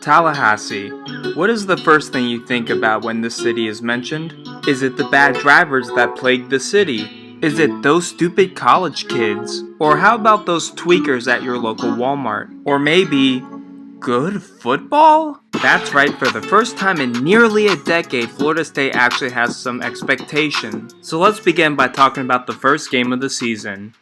Tallahassee. What is the first thing you think about when the city is mentioned? Is it the bad drivers that plague the city? Is it those stupid college kids? Or how about those tweakers at your local Walmart? Or maybe good football? That's right, for the first time in nearly a decade, Florida State actually has some expectation. So let's begin by talking about the first game of the season.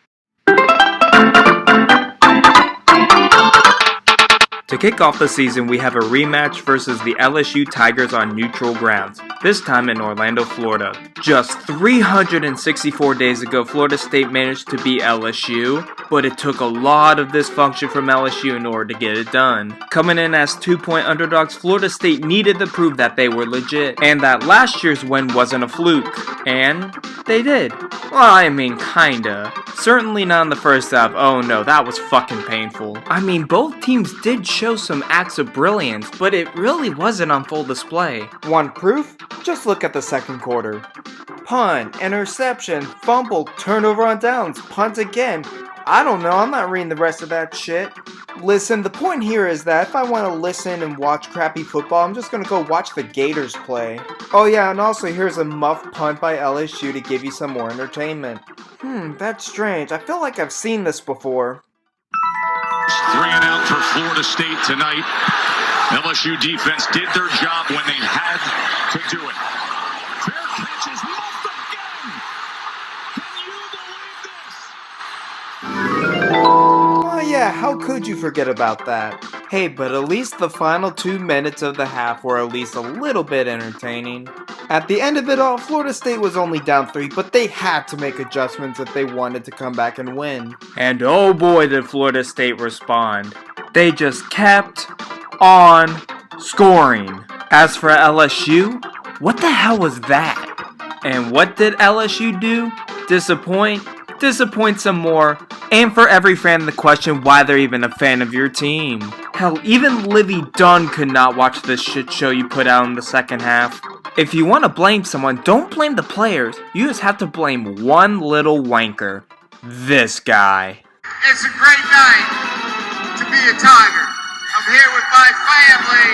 To kick off the season, we have a rematch versus the LSU Tigers on neutral grounds, this time in Orlando, Florida. Just 364 days ago, Florida State managed to beat LSU, but it took a lot of dysfunction from LSU in order to get it done. Coming in as 2-point underdogs, Florida State needed to prove that they were legit, and that last year's win wasn't a fluke. And they did. Well, I mean, kinda. Certainly not in the first half. Oh no, that was fucking painful. I mean, both teams did show some acts of brilliance, but it really wasn't on full display. Want proof? Just look at the second quarter. Punt, interception, fumble, turnover on downs, punt again. I don't know, I'm not reading the rest of that shit. Listen, the point here is that if I want to listen and watch crappy football, I'm just gonna go watch the Gators play. Oh yeah, and also here's a muff punt by LSU to give you some more entertainment. That's strange. I feel like I've seen this before. 3 and out for Florida State tonight. LSU defense did their job when they had to do it. Fair catch is muffed again. Can you believe this? Oh yeah, how could you forget about that? Hey, but at least the final 2 minutes of the half were at least a little bit entertaining. At the end of it all, Florida State was only down 3, but they had to make adjustments if they wanted to come back and win. And oh boy did Florida State respond. They just kept on scoring. As for LSU, what the hell was that? And what did LSU do? Disappoint? Disappoint some more. And for every fan the question why they're even a fan of your team. Hell, even Livy Dunn could not watch this shit show you put out in the second half. If you want to blame someone, don't blame the players. You just have to blame one little wanker. This guy. It's a great night to be a Tiger. I'm here with my family.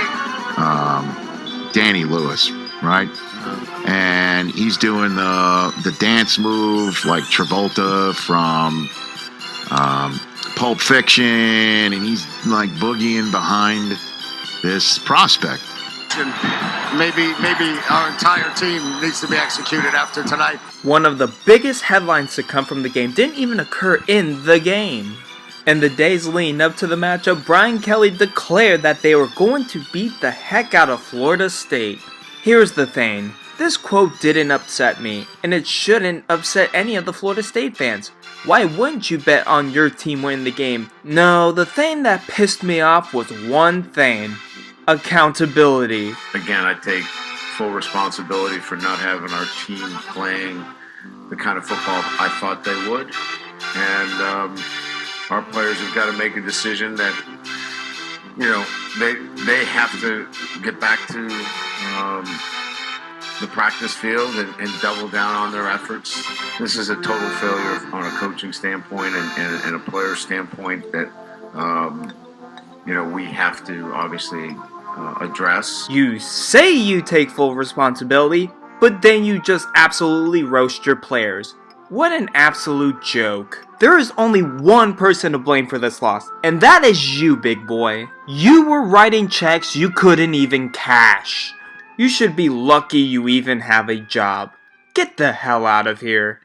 Danny Lewis, right? And he's doing the dance move like Travolta from Pulp Fiction, and he's like boogieing behind this prospect. Maybe our entire team needs to be executed after tonight. One of the biggest headlines to come from the game didn't even occur in the game. In the days leading up to the matchup, Brian Kelly declared that they were going to beat the heck out of Florida State. Here's the thing. This quote didn't upset me, and it shouldn't upset any of the Florida State fans. Why wouldn't you bet on your team winning the game? No, the thing that pissed me off was one thing. Accountability. Again, I take full responsibility for not having our team playing the kind of football I thought they would. And our players have got to make a decision that, you know, they have to get back to the practice field and double down on their efforts. This is a total failure on a coaching standpoint and a player standpoint that, you know, we have to obviously address. You say you take full responsibility, but then you just absolutely roast your players. What an absolute joke. There is only one person to blame for this loss, and that is you, big boy. You were writing checks you couldn't even cash. You should be lucky you even have a job. Get the hell out of here.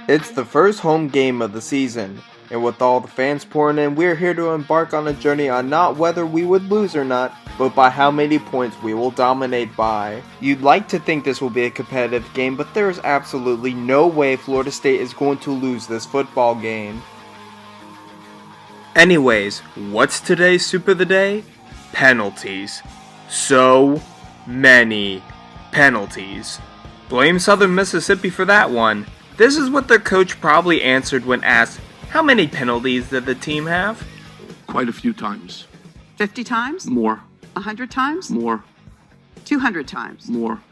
It's the first home game of the season, and with all the fans pouring in, we're here to embark on a journey on not whether we would lose or not, but by how many points we will dominate by. You'd like to think this will be a competitive game, but there is absolutely no way Florida State is going to lose this football game. Anyways, what's today's soup of the day? Penalties. So many penalties. Blame Southern Mississippi for that one. This is what their coach probably answered when asked, how many penalties did the team have? Quite a few times. 50 times? More. 100 times? More. 200 times? More.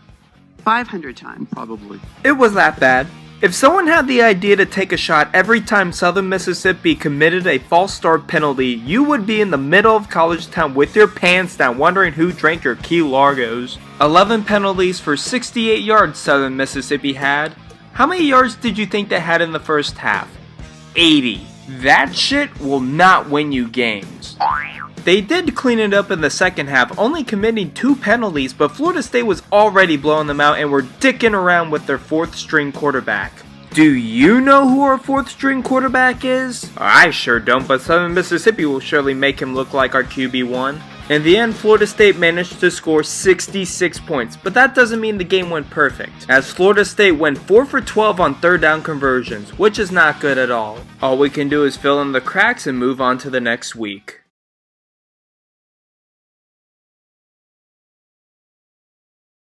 500 times? Probably. It was that bad. If someone had the idea to take a shot every time Southern Mississippi committed a false start penalty, you would be in the middle of college town with your pants down wondering who drank your Key Largos. 11 penalties for 68 yards Southern Mississippi had. How many yards did you think they had in the first half? 80. That shit will not win you games. They did clean it up in the second half, only committing 2 penalties, but Florida State was already blowing them out and were dicking around with their 4th string quarterback. Do you know who our 4th string quarterback is? I sure don't, but Southern Mississippi will surely make him look like our QB1. In the end, Florida State managed to score 66 points, but that doesn't mean the game went perfect, as Florida State went 4 for 12 on 3rd down conversions, which is not good at all. All we can do is fill in the cracks and move on to the next week.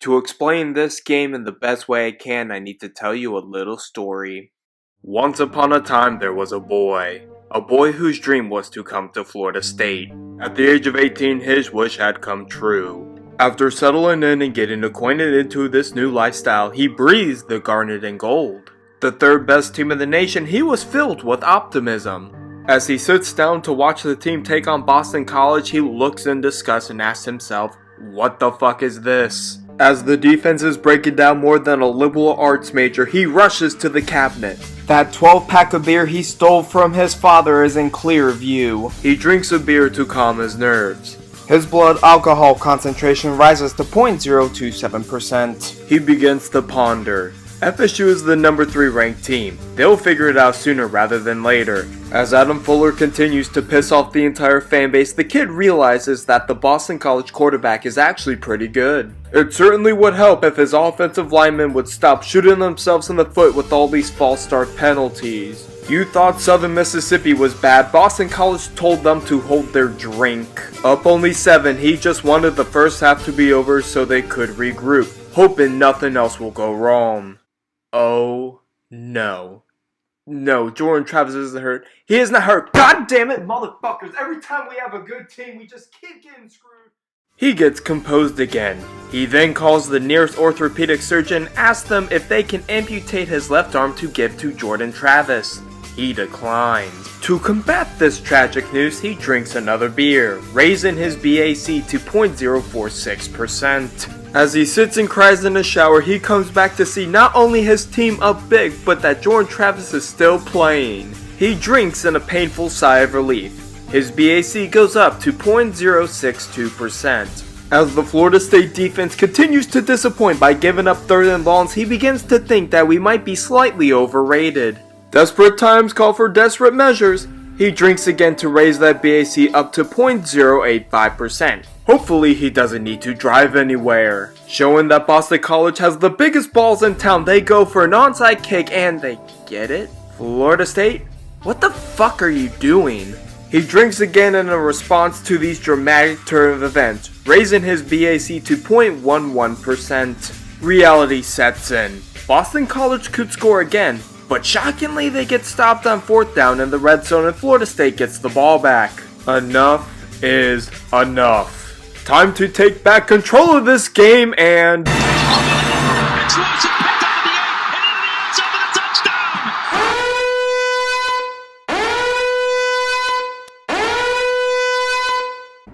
To explain this game in the best way I can, I need to tell you a little story. Once upon a time there was a boy whose dream was to come to Florida State. At the age of 18, his wish had come true. After settling in and getting acquainted into this new lifestyle, he breathed the garnet and gold. The 3rd best team in the nation, he was filled with optimism. As he sits down to watch the team take on Boston College, he looks in disgust and asks himself, what the fuck is this? As the defense is breaking down more than a liberal arts major, he rushes to the cabinet. That 12-pack of beer he stole from his father is in clear view. He drinks a beer to calm his nerves. His blood alcohol concentration rises to 0.027%. He begins to ponder. FSU is the number 3 ranked team. They'll figure it out sooner rather than later. As Adam Fuller continues to piss off the entire fanbase, the kid realizes that the Boston College quarterback is actually pretty good. It certainly would help if his offensive linemen would stop shooting themselves in the foot with all these false start penalties. You thought Southern Mississippi was bad, Boston College told them to hold their drink. Up only 7, he just wanted the first half to be over so they could regroup, hoping nothing else will go wrong. Oh no. No, Jordan Travis isn't hurt. He is not hurt. God damn it, motherfuckers. Every time we have a good team, we just keep getting screwed. He gets composed again. He then calls the nearest orthopedic surgeon and asks them if they can amputate his left arm to give to Jordan Travis. He declines. To combat this tragic news, he drinks another beer, raising his BAC to 0.046%. As he sits and cries in the shower, he comes back to see not only his team up big, but that Jordan Travis is still playing. He drinks in a painful sigh of relief. His BAC goes up to 0.062%. As the Florida State defense continues to disappoint by giving up 3rd and longs, he begins to think that we might be slightly overrated. Desperate times call for desperate measures. He drinks again to raise that BAC up to 0.085%. Hopefully he doesn't need to drive anywhere. Showing that Boston College has the biggest balls in town, they go for an onside kick and they get it. Florida State? What the fuck are you doing? He drinks again in a response to these dramatic turn of events, raising his BAC to 0.11%. Reality sets in. Boston College could score again, but shockingly they get stopped on 4th down in the red zone and Florida State gets the ball back. Enough is enough. Time to take back control of this game and... Explosive pick down the 8 and in the end zone for the touchdown!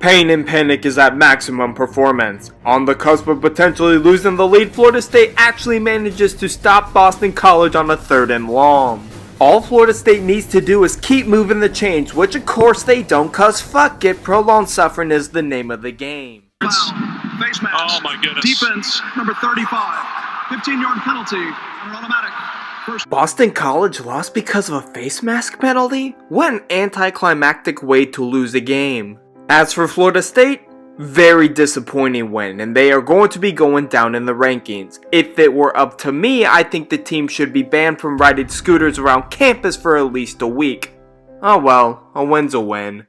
Pain and panic is at maximum performance. On the cusp of potentially losing the lead, Florida State actually manages to stop Boston College on a 3rd and long. All Florida State needs to do is keep moving the chains, which of course they don't, cause fuck it, prolonged suffering is the name of the game. Face mask. Oh my goodness. Defense, number 35. 15-yard penalty on an automatic. First. Boston College lost because of a face mask penalty? What an anticlimactic way to lose a game. As for Florida State, very disappointing win, and they are going to be going down in the rankings. If it were up to me, I think the team should be banned from riding scooters around campus for at least a week. Oh well, a win's a win.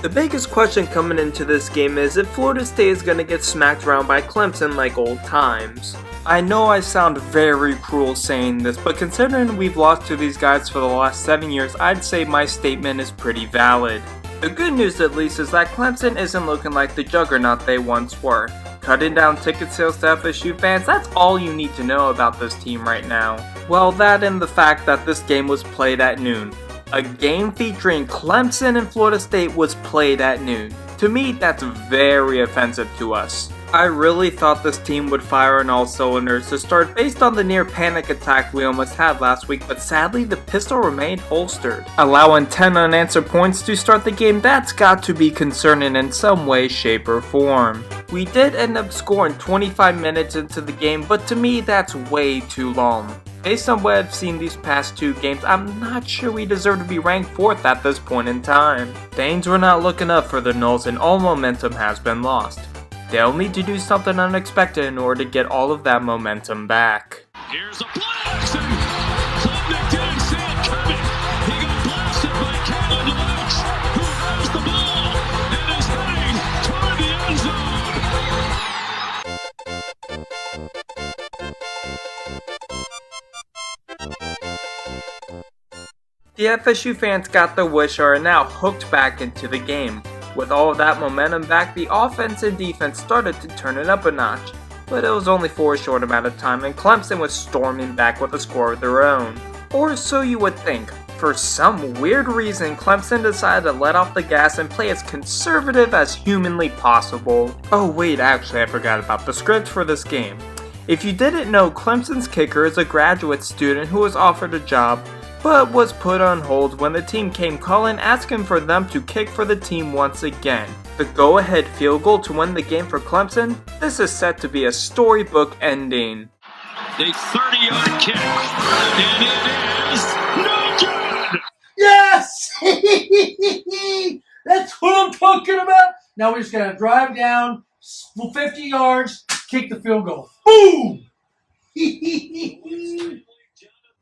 The biggest question coming into this game is if Florida State is going to get smacked around by Clemson like old times. I know I sound very cruel saying this, but considering we've lost to these guys for the last 7 years, I'd say my statement is pretty valid. The good news at least is that Clemson isn't looking like the juggernaut they once were. Cutting down ticket sales to FSU fans, that's all you need to know about this team right now. Well, that and the fact that this game was played at noon. A game featuring Clemson and Florida State was played at noon. To me, that's very offensive to us. I really thought this team would fire on all cylinders to start based on the near panic attack we almost had last week, but sadly the pistol remained holstered. Allowing 10 unanswered points to start the game, that's got to be concerning in some way, shape, or form. We did end up scoring 25 minutes into the game, but to me that's way too long. Based on what I've seen these past 2 games, I'm not sure we deserve to be ranked 4th at this point in time. Things were not looking up for the Noles and all momentum has been lost. They'll need to do something unexpected in order to get all of that momentum back. Here's a blast, and Klubnik didn't see it coming. He got blasted by Kalen Lynch, who has the ball and is heading toward the end zone. The FSU fans got their wish and are now hooked back into the game. With all of that momentum back, the offense and defense started to turn it up a notch, but it was only for a short amount of time and Clemson was storming back with a score of their own. Or so you would think. For some weird reason, Clemson decided to let off the gas and play as conservative as humanly possible. Oh wait, actually I forgot about the script for this game. If you didn't know, Clemson's kicker is a graduate student who was offered a job, but was put on hold when the team came calling asking for them to kick for the team once again. The go-ahead field goal to win the game for Clemson? This is set to be a storybook ending. A 30-yard kick, and it is no good! Yes! That's what I'm talking about! Now we're just going to drive down 50 yards, kick the field goal. Boom!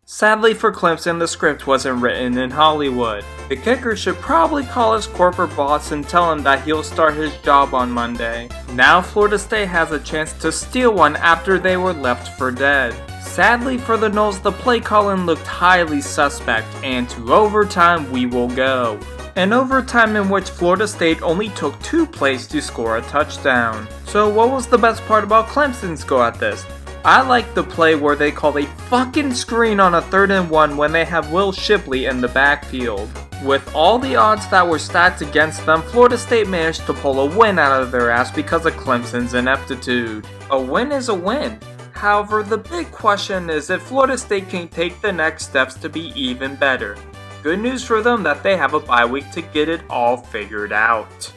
Sadly for Clemson, the script wasn't written in Hollywood. The kicker should probably call his corporate boss and tell him that he'll start his job on Monday. Now Florida State has a chance to steal one after they were left for dead. Sadly for the Noles, the play calling looked highly suspect, and to overtime we will go. An overtime in which Florida State only took 2 plays to score a touchdown. So what was the best part about Clemson's go at this? I like the play where they call a fucking screen on a 3rd and 1 when they have Will Shipley in the backfield. With all the odds that were stacked against them, Florida State managed to pull a win out of their ass because of Clemson's ineptitude. A win is a win. However, the big question is if Florida State can take the next steps to be even better. Good news for them that they have a bye week to get it all figured out.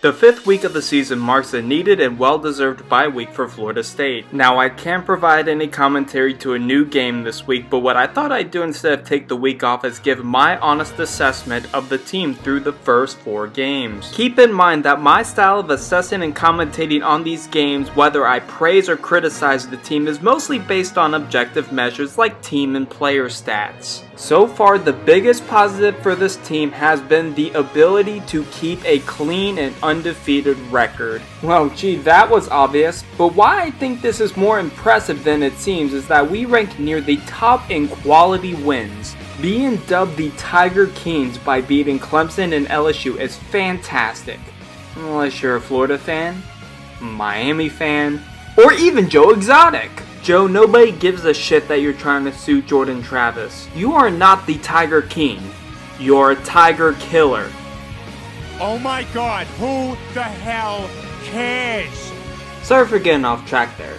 The 5th week of the season marks a needed and well-deserved bye week for Florida State. Now, I can't provide any commentary to a new game this week, but what I thought I'd do instead of take the week off is give my honest assessment of the team through the first 4 games. Keep in mind that my style of assessing and commentating on these games, whether I praise or criticize the team, is mostly based on objective measures like team and player stats. So far, the biggest positive for this team has been the ability to keep a clean and undefeated record. Well, gee, that was obvious, but why I think this is more impressive than it seems is that we rank near the top in quality wins. Being dubbed the Tiger Kings by beating Clemson and LSU is fantastic. Unless you're a Florida fan, Miami fan, or even Joe Exotic. Joe, nobody gives a shit that you're trying to sue Jordan Travis. You are not the Tiger King. You're a Tiger Killer. Oh my god, who the hell cares? Sorry for getting off track there.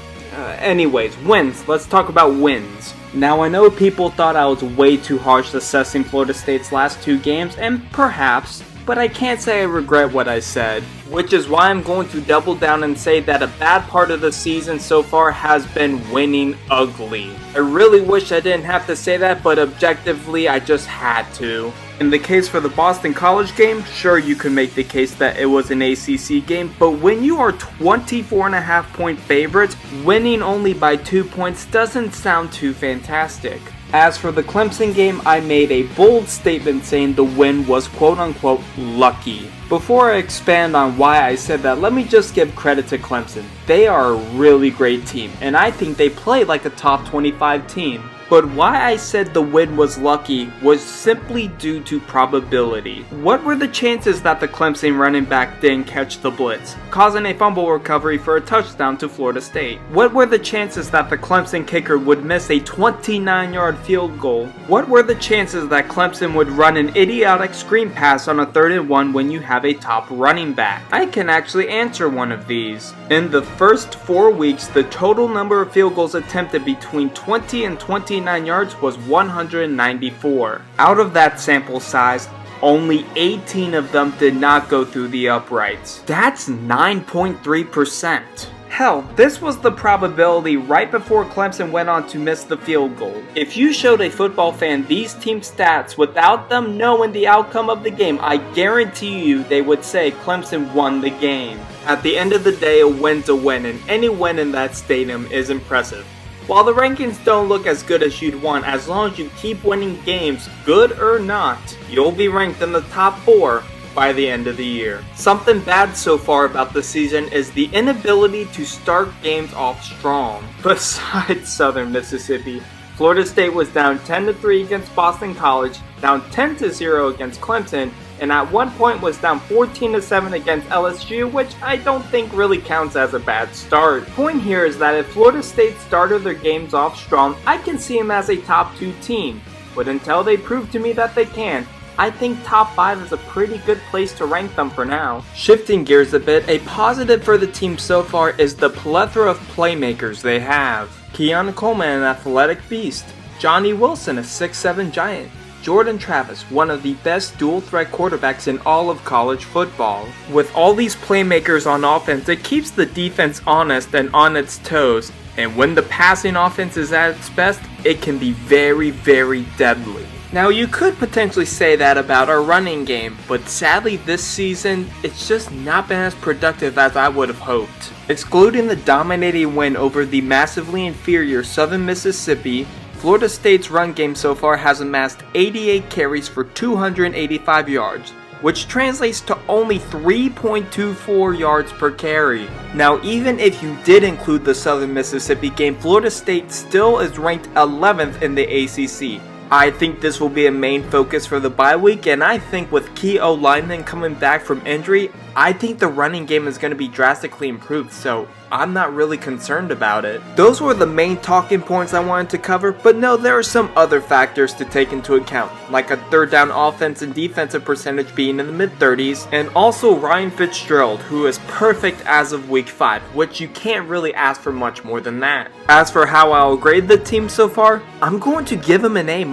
Anyways, wins. Let's talk about wins. Now, I know people thought I was way too harsh assessing Florida State's last 2 games, and perhaps, but I can't say I regret what I said. Which is why I'm going to double down and say that a bad part of the season so far has been winning ugly. I really wish I didn't have to say that, but objectively I just had to. In the case for the Boston College game, sure you can make the case that it was an ACC game, but when you are 24.5 point favorites, winning only by 2 points doesn't sound too fantastic. As for the Clemson game, I made a bold statement saying the win was quote-unquote lucky. Before I expand on why I said that, let me just give credit to Clemson. They are a really great team, and I think they play like a top 25 team. But why I said the win was lucky was simply due to probability. What were the chances that the Clemson running back didn't catch the blitz, causing a fumble recovery for a touchdown to Florida State? What were the chances that the Clemson kicker would miss a 29-yard field goal? What were the chances that Clemson would run an idiotic screen pass on a 3rd and 1 when you have a top running back? I can actually answer one of these. In the first 4 weeks, the total number of field goals attempted between 20 and 29 yards was 194. Out of that sample size, only 18 of them did not go through the uprights. That's 9.3%. Hell, this was the probability right before Clemson went on to miss the field goal. If you showed a football fan these team stats without them knowing the outcome of the game, I guarantee you they would say Clemson won the game. At the end of the day, a win's a win, and any win in that stadium is impressive. While the rankings don't look as good as you'd want, as long as you keep winning games, good or not, you'll be ranked in the top 4 by the end of the year. Something bad so far about the season is the inability to start games off strong. Besides Southern Mississippi, Florida State was down 10-3 against Boston College, down 10-0 against Clemson, and at one point was down 14-7 against LSU, which I don't think really counts as a bad start. Point here is that if Florida State started their games off strong, I can see them as a top 2 team, but until they prove to me that they can, I think top 5 is a pretty good place to rank them for now. Shifting gears a bit, a positive for the team so far is the plethora of playmakers they have. Keon Coleman, an athletic beast. Johnny Wilson, a 6'7 giant. Jordan Travis, one of the best dual-threat quarterbacks in all of college football. With all these playmakers on offense, it keeps the defense honest and on its toes, and when the passing offense is at its best, it can be very, very deadly. Now you could potentially say that about our running game, but sadly this season, it's just not been as productive as I would have hoped. Excluding the dominating win over the massively inferior Southern Mississippi, Florida State's run game so far has amassed 88 carries for 285 yards, which translates to only 3.24 yards per carry. Now even if you did include the Southern Mississippi game, Florida State still is ranked 11th in the ACC. I think this will be a main focus for the bye week, and I think with key O-linemen coming back from injury, I think the running game is going to be drastically improved, so I'm not really concerned about it. Those were the main talking points I wanted to cover, but no, there are some other factors to take into account, like a third down offense and defensive percentage being in the mid-30s, and also Ryan Fitzgerald, who is perfect as of week 5, which you can't really ask for much more than that. As for how I'll grade the team so far, I'm going to give them an A-.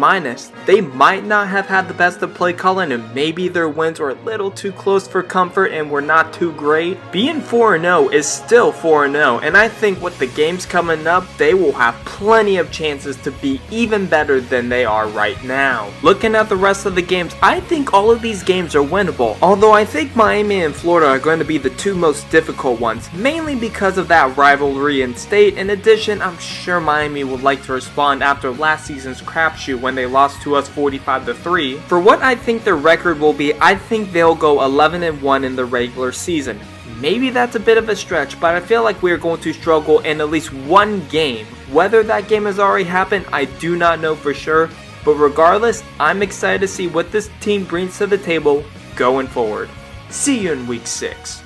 They might not have had the best of play calling, and maybe their wins were a little too close for comfort and were not too great. Being 4-0 is still 4-0, and I think with the games coming up, they will have plenty of chances to be even better than they are right now. Looking at the rest of the games, I think all of these games are winnable, although I think Miami and Florida are going to be the 2 most difficult ones, mainly because of that rivalry in state. In addition, I'm sure Miami would like to respond after last season's crapshoot when they lost to us 45-3. For what I think their record will be, I think they'll go 11-1 in the regular season. Maybe that's a bit of a stretch, but I feel like we are going to struggle in at least one game. Whether that game has already happened, I do not know for sure, but regardless, I'm excited to see what this team brings to the table going forward. See you in week 6.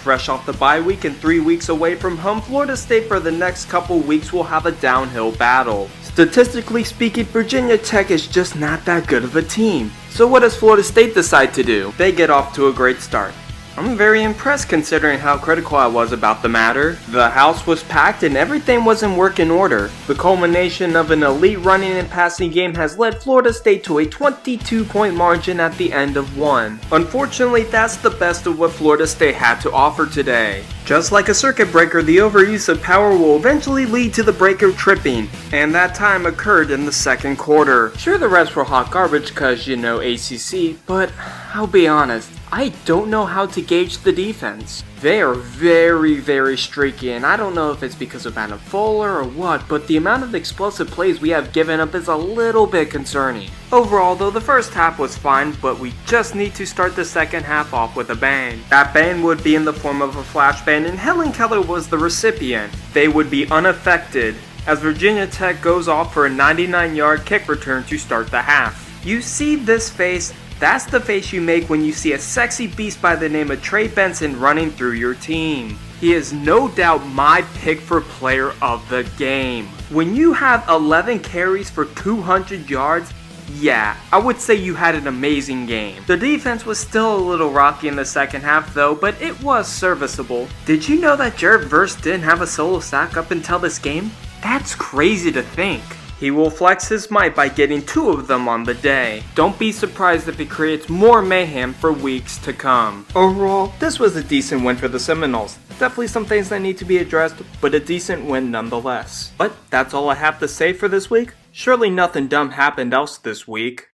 Fresh off the bye week and 3 weeks away from home, Florida State for the next couple weeks will have a downhill battle. Statistically speaking, Virginia Tech is just not that good of a team. So what does Florida State decide to do? They get off to a great start. I'm very impressed considering how critical I was about the matter. The house was packed and everything was in working order. The culmination of an elite running and passing game has led Florida State to a 22-point margin at the end of 1. Unfortunately, that's the best of what Florida State had to offer today. Just like a circuit breaker, the overuse of power will eventually lead to the breaker tripping, and that time occurred in the second quarter. Sure, the refs were hot garbage cause, you know, ACC, but I'll be honest, I don't know how to gauge the defense. They are very streaky, and I don't know if it's because of Adam Fuller or what, but the amount of explosive plays we have given up is a little bit concerning. Overall though, the first half was fine, but we just need to start the second half off with a bang. That bang would be in the form of a flashbang, and Helen Keller was the recipient. They would be unaffected, as Virginia Tech goes off for a 99-yard kick return to start the half. You see this face? That's the face you make when you see a sexy beast by the name of Trey Benson running through your team. He is no doubt my pick for player of the game. When you have 11 carries for 200 yards, yeah, I would say you had an amazing game. The defense was still a little rocky in the second half though, but it was serviceable. Did you know that Jared Verse didn't have a solo sack up until this game? That's crazy to think. He will flex his might by getting 2 of them on the day. Don't be surprised if he creates more mayhem for weeks to come. Overall, this was a decent win for the Seminoles. Definitely some things that need to be addressed, but a decent win nonetheless. But that's all I have to say for this week. Surely nothing dumb happened else this week.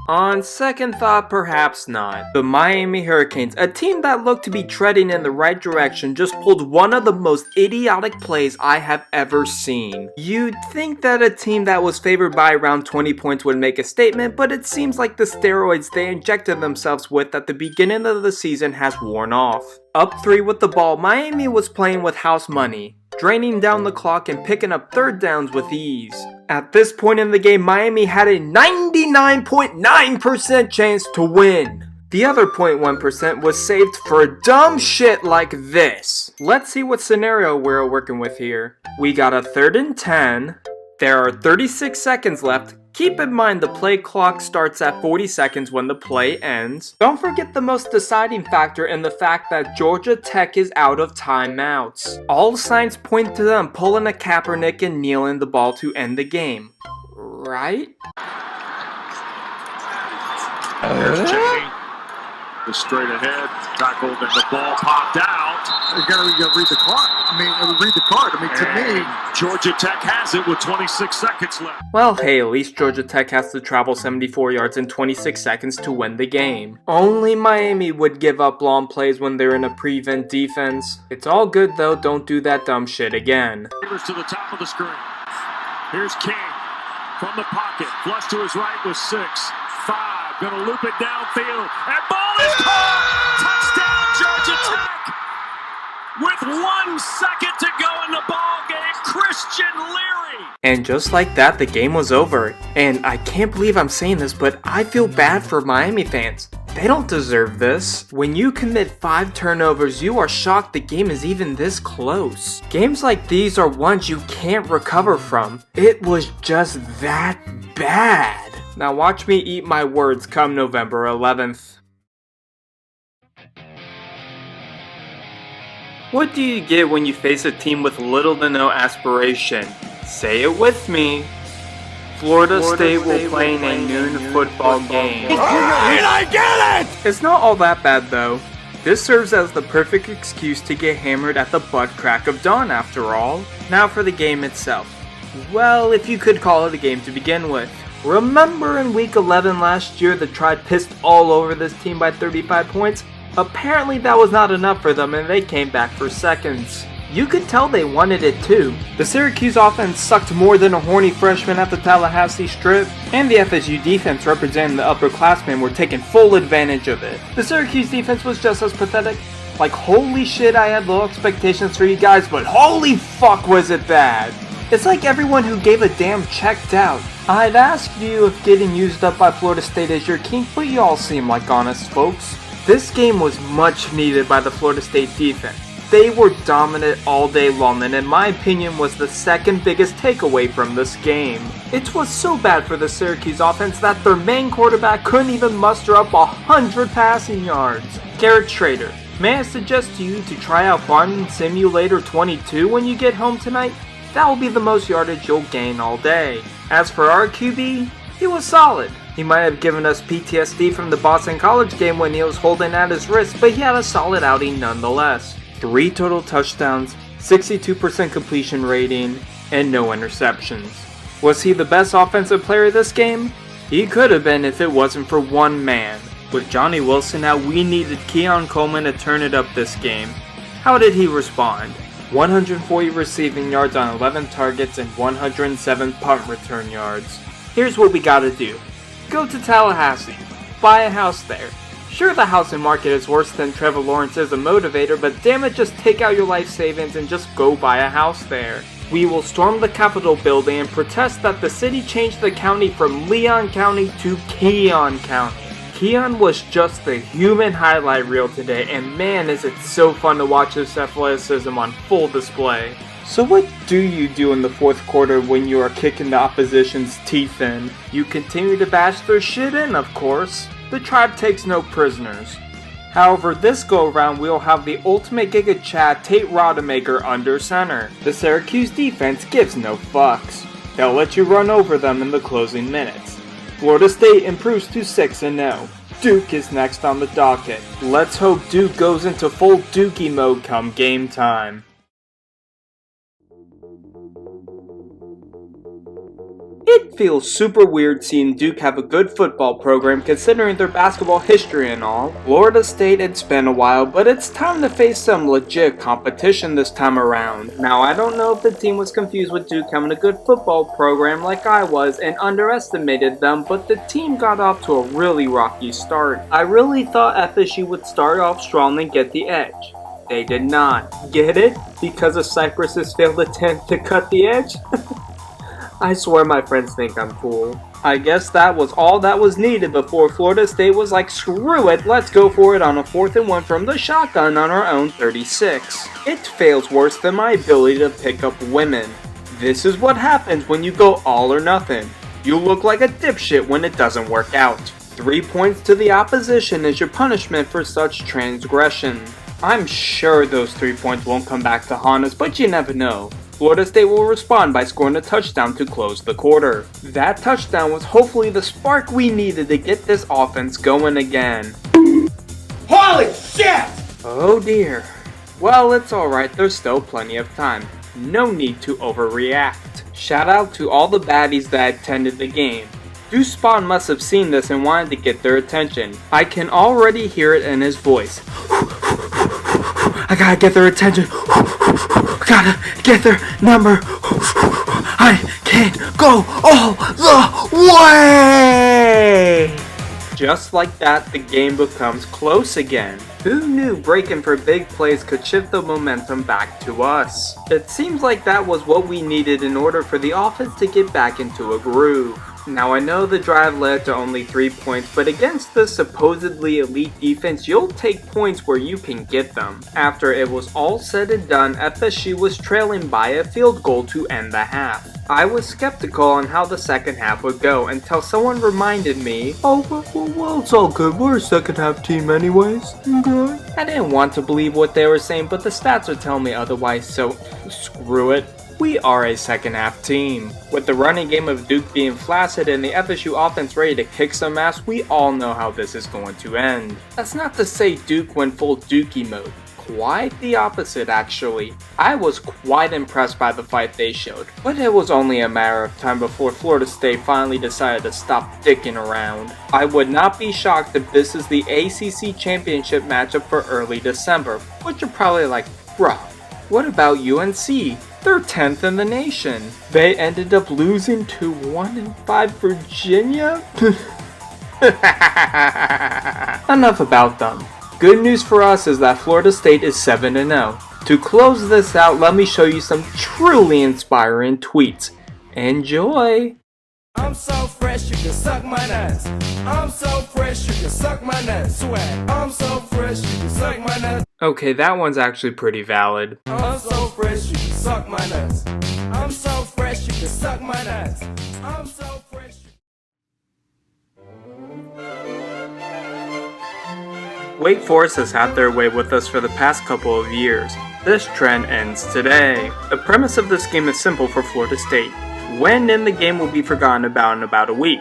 On second thought, perhaps not. The Miami Hurricanes, a team that looked to be treading in the right direction, just pulled one of the most idiotic plays I have ever seen. You'd think that a team that was favored by around 20 points would make a statement, but it seems like the steroids they injected themselves with at the beginning of the season has worn off. Up 3 with the ball, Miami was playing with house money, draining down the clock and picking up third downs with ease. At this point in the game, Miami had a 99.9% chance to win. The other 0.1% was saved for dumb shit like this. Let's see what scenario we're working with here. We got a 3rd and 10. There are 36 seconds left. Keep in mind the play clock starts at 40 seconds when the play ends. Don't forget the most deciding factor in the fact that Georgia Tech is out of timeouts. All signs point to them pulling a Kaepernick and kneeling the ball to end the game. Right? There's Cheney. Was straight ahead, tackled, and the ball popped out. You gotta read the clock. Read the card. To me, Georgia Tech has it with 26 seconds left. Well, hey, at least Georgia Tech has to travel 74 yards in 26 seconds to win the game. Only Miami would give up long plays when they're in a prevent defense. It's all good though, don't do that dumb shit again. To the top of the screen. Here's King from the pocket. Flush to his right with 6. 5. Gonna loop it downfield. And ball is caught! Touchdown, Georgia Tech! With 1 second to go in the ball game, Christian Leary! And just like that, the game was over. And I can't believe I'm saying this, but I feel bad for Miami fans. They don't deserve this. When you commit 5 turnovers, you are shocked the game is even this close. Games like these are ones you can't recover from. It was just that bad. Now watch me eat my words come November 11th. What do you get when you face a team with little to no aspiration? Say it with me. Florida State will play in a noon football game. And I get it! It's not all that bad though. This serves as the perfect excuse to get hammered at the butt crack of dawn after all. Now for the game itself. Well, if you could call it a game to begin with. Remember in week 11 last year the Tribe pissed all over this team by 35 points? Apparently that was not enough for them and they came back for seconds. You could tell they wanted it too. The Syracuse offense sucked more than a horny freshman at the Tallahassee Strip, and the FSU defense representing the upperclassmen were taking full advantage of it. The Syracuse defense was just as pathetic. Like holy shit, I had low expectations for you guys, but holy fuck was it bad. It's like everyone who gave a damn checked out. I'd ask you if getting used up by Florida State is your kink, but you all seem like honest folks. This game was much needed by the Florida State defense. They were dominant all day long and in my opinion was the second biggest takeaway from this game. It was so bad for the Syracuse offense that their main quarterback couldn't even muster up 100 passing yards. Garrett Schrader, may I suggest to you to try out Farming Simulator 22 when you get home tonight? That will be the most yardage you'll gain all day. As for our QB, he was solid. He might have given us PTSD from the Boston College game when he was holding at his wrist, but he had a solid outing nonetheless. 3 total touchdowns, 62% completion rating, and no interceptions. Was he the best offensive player this game? He could have been if it wasn't for one man. With Johnny Wilson out, we needed Keon Coleman to turn it up this game. How did he respond? 140 receiving yards on 11 targets and 107 punt return yards. Here's what we gotta do. Go to Tallahassee. Buy a house there. Sure, the housing market is worse than Trevor Lawrence is a motivator, but damn it, just take out your life savings and just go buy a house there. We will storm the Capitol building and protest that the city changed the county from Leon County to Keon County. Keon was just the human highlight reel today, and man is it so fun to watch his athleticism on full display. So what do you do in the fourth quarter when you are kicking the opposition's teeth in? You continue to bash their shit in, of course. The tribe takes no prisoners. However, this go around we'll have the ultimate Giga Chad Tate Rodemaker under center. The Syracuse defense gives no fucks. They'll let you run over them in the closing minutes. Florida State improves to 6-0. Duke is next on the docket. Let's hope Duke goes into full Dookie mode come game time. It feels super weird seeing Duke have a good football program considering their basketball history and all. Florida State, it's been a while, but it's time to face some legit competition this time around. Now, I don't know if the team was confused with Duke having a good football program like I was and underestimated them, but the team got off to a really rocky start. I really thought FSU would start off strong and get the edge. They did not. Get it? Because of Cyprus's failed attempt to cut the edge? I swear my friends think I'm cool. I guess that was all that was needed before Florida State was like, screw it, let's go for it on a 4th and 1 from the shotgun on our own 36. It fails worse than my ability to pick up women. This is what happens when you go all or nothing. You look like a dipshit when it doesn't work out. 3 points to the opposition is your punishment for such transgression. I'm sure those 3 points won't come back to haunt us, but you never know. Florida State will respond by scoring a touchdown to close the quarter. That touchdown was hopefully the spark we needed to get this offense going again. Holy shit! Oh dear. Well, it's alright, there's still plenty of time. No need to overreact. Shout out to all the baddies that attended the game. Deuce Spawn must have seen this and wanted to get their attention. I can already hear it in his voice. I gotta get their attention. Gotta get their number. I can't go all the way. Just like that, the game becomes close again. Who knew breaking for big plays could shift the momentum back to us? It seems like that was what we needed in order for the offense to get back into a groove. Now I know the drive led to only 3 points, but against the supposedly elite defense, you'll take points where you can get them. After it was all said and done, FSU was trailing by a field goal to end the half. I was skeptical on how the second half would go until someone reminded me, oh, well, it's all good, we're a second half team anyways. Okay. I didn't want to believe what they were saying, but the stats are telling me otherwise, so screw it. We are a second half team. With the running game of Duke being flaccid and the FSU offense ready to kick some ass, we all know how this is going to end. That's not to say Duke went full Dookie mode. Quite the opposite, actually. I was quite impressed by the fight they showed, but it was only a matter of time before Florida State finally decided to stop dicking around. I would not be shocked if this is the ACC championship matchup for early December, but you're probably like, bruh, what about UNC? They're 10th in the nation. They ended up losing to 1-5 Virginia? Enough about them. Good news for us is that Florida State is 7-0. To close this out, let me show you some truly inspiring tweets. Enjoy! I'm so fresh you can suck my nuts. I'm so fresh you can suck my nuts. Swag. I'm so fresh you can suck my nuts. Okay, that one's actually pretty valid. I'm so fresh you can suck my nuts. I'm so fresh you can suck my nuts. I'm so fresh. Wake Forest has had their way with us for the past couple of years. This trend ends today. The premise of this game is simple for Florida State. When in the game will be forgotten about in about a week.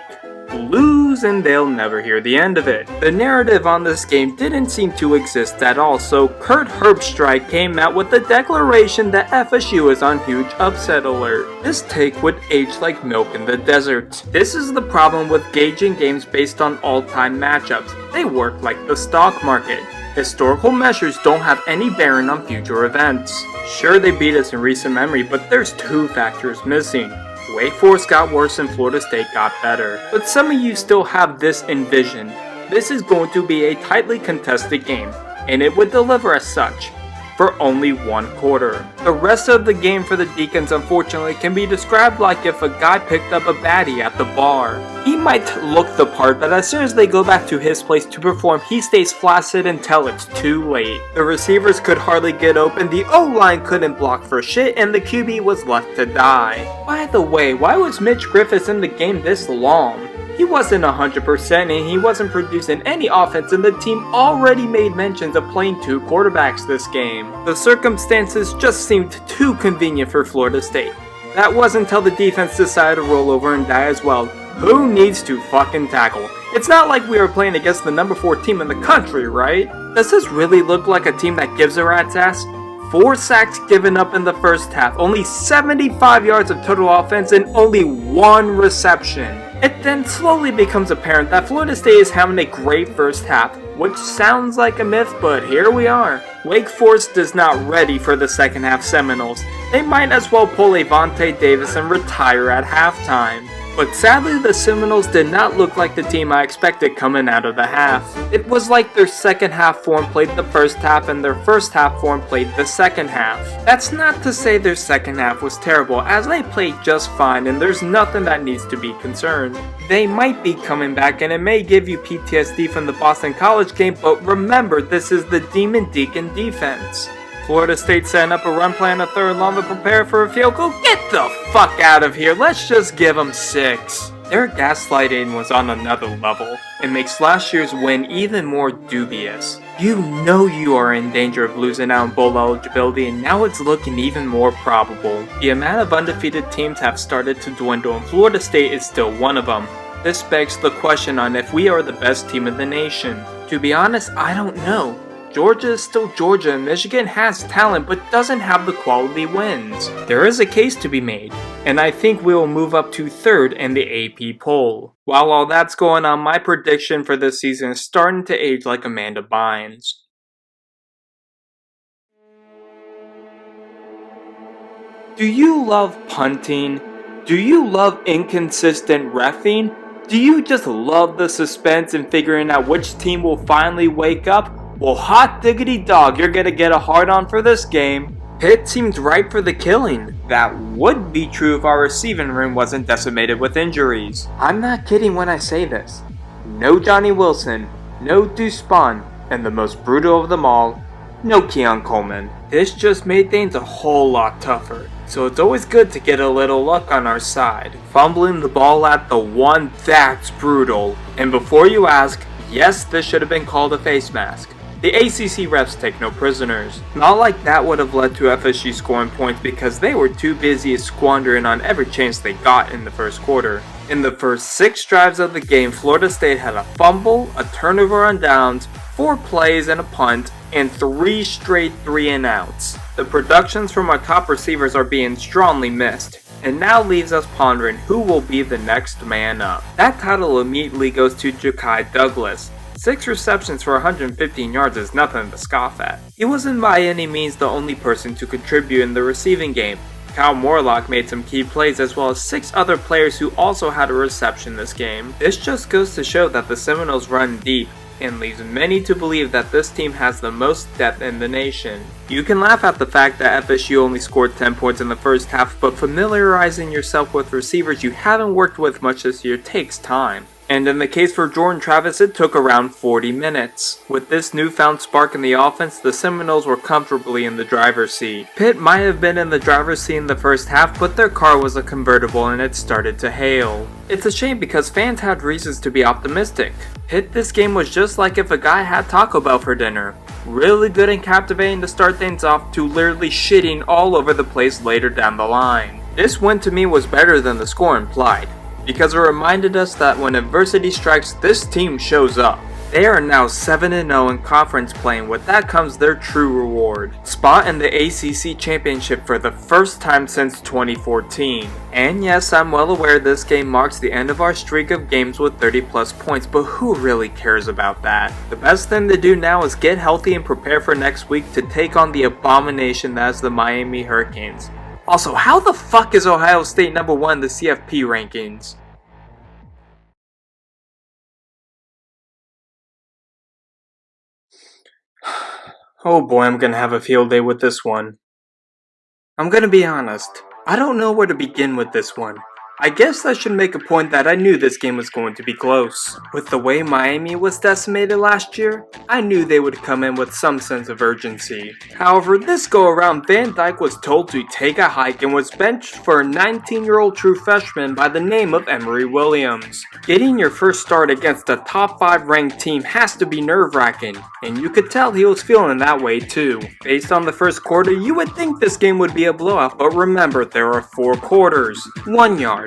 lose and they'll never hear the end of it. The narrative on this game didn't seem to exist at all, so Kurt Herbstreit came out with the declaration that FSU is on huge upset alert. This take would age like milk in the desert. This is the problem with gauging games based on all-time matchups. They work like the stock market. Historical measures don't have any bearing on future events. Sure, they beat us in recent memory, but there's two factors missing. Wake Forest got worse and Florida State got better. But some of you still have this envision. This is going to be a tightly contested game, and it would deliver as such, for only one quarter. The rest of the game for the Deacons unfortunately can be described like if a guy picked up a baddie at the bar. He might look the part, but as soon as they go back to his place to perform, he stays flaccid until it's too late. The receivers could hardly get open, the O-line couldn't block for shit, and the QB was left to die. By the way, why was Mitch Griffiths in the game this long? He wasn't 100% and he wasn't producing any offense, and the team already made mentions of playing two quarterbacks this game. The circumstances just seemed too convenient for Florida State. That wasn't until the defense decided to roll over and die as well. Who needs to fucking tackle? It's not like we were playing against the number 4 team in the country, right? Does this really look like a team that gives a rat's ass? 4 sacks given up in the first half, only 75 yards of total offense, and only 1 reception. It then slowly becomes apparent that Florida State is having a great first half, which sounds like a myth, but here we are. Wake Forest is not ready for the second half Seminoles. They might as well pull a Vontae Davis and retire at halftime. But sadly, the Seminoles did not look like the team I expected coming out of the half. It was like their second half form played the first half and their first half form played the second half. That's not to say their second half was terrible, as they played just fine and there's nothing that needs to be concerned. They might be coming back and it may give you PTSD from the Boston College game, but remember, this is the Demon Deacon defense. Florida State setting up a run play on a third and long to prepare for a field goal. Get the fuck out of here. Let's just give them 6. Their gaslighting was on another level. It makes last year's win even more dubious. You know you are in danger of losing out on bowl eligibility, and now it's looking even more probable. The amount of undefeated teams have started to dwindle, and Florida State is still one of them. This begs the question on if we are the best team in the nation. To be honest, I don't know. Georgia is still Georgia, and Michigan has talent but doesn't have the quality wins. There is a case to be made, and I think we will move up to 3rd in the AP poll. While all that's going on, my prediction for this season is starting to age like Amanda Bynes. Do you love punting? Do you love inconsistent reffing? Do you just love the suspense and figuring out which team will finally wake up? Well, hot diggity dog, you're gonna get a hard-on for this game. Pitt seems ripe for the killing. That would be true if our receiving room wasn't decimated with injuries. I'm not kidding when I say this. No Johnny Wilson, no Deuce Spahn, and the most brutal of them all, no Keon Coleman. This just made things a whole lot tougher. So it's always good to get a little luck on our side. Fumbling the ball at the one, that's brutal. And before you ask, yes, this should have been called a face mask. The ACC refs take no prisoners. Not like that would have led to FSU scoring points because they were too busy squandering on every chance they got in the first quarter. In the first 6 drives of the game, Florida State had a fumble, a turnover on downs, 4 plays and a punt, and 3 straight 3-and-outs. The productions from our top receivers are being strongly missed, and now leaves us pondering who will be the next man up. That title immediately goes to Ja'Kai Douglas. 6 receptions for 115 yards is nothing to scoff at. He wasn't by any means the only person to contribute in the receiving game. Kyle Morlock made some key plays as well as 6 other players who also had a reception this game. This just goes to show that the Seminoles run deep and leaves many to believe that this team has the most depth in the nation. You can laugh at the fact that FSU only scored 10 points in the first half, but familiarizing yourself with receivers you haven't worked with much this year takes time. And in the case for Jordan Travis, it took around 40 minutes. With this newfound spark in the offense, the Seminoles were comfortably in the driver's seat. Pitt might have been in the driver's seat in the first half, but their car was a convertible and it started to hail. It's a shame because fans had reasons to be optimistic. Pitt this game was just like if a guy had Taco Bell for dinner. Really good and captivating to start things off to literally shitting all over the place later down the line. This win to me was better than the score implied. because it reminded us that when adversity strikes, this team shows up. They are now 7-0 in conference play, and with that comes their true reward. Spot in the ACC Championship for the first time since 2014. And yes, I'm well aware this game marks the end of our streak of games with 30 plus points, but who really cares about that? The best thing to do now is get healthy and prepare for next week to take on the abomination that is the Miami Hurricanes. Also, how the fuck is Ohio State number 1 in the CFP rankings? Oh boy, I'm gonna have a field day with this one. I'm gonna be honest, I don't know where to begin with this one. I guess I should make a point that I knew this game was going to be close. With the way Miami was decimated last year, I knew they would come in with some sense of urgency. However, this go around, Van Dyke was told to take a hike and was benched for a 19-year-old true freshman by the name of Emory Williams. Getting your first start against a top 5 ranked team has to be nerve-wracking, and you could tell he was feeling that way too. Based on the first quarter, you would think this game would be a blowout, but remember, there are 4 quarters, 1 yard.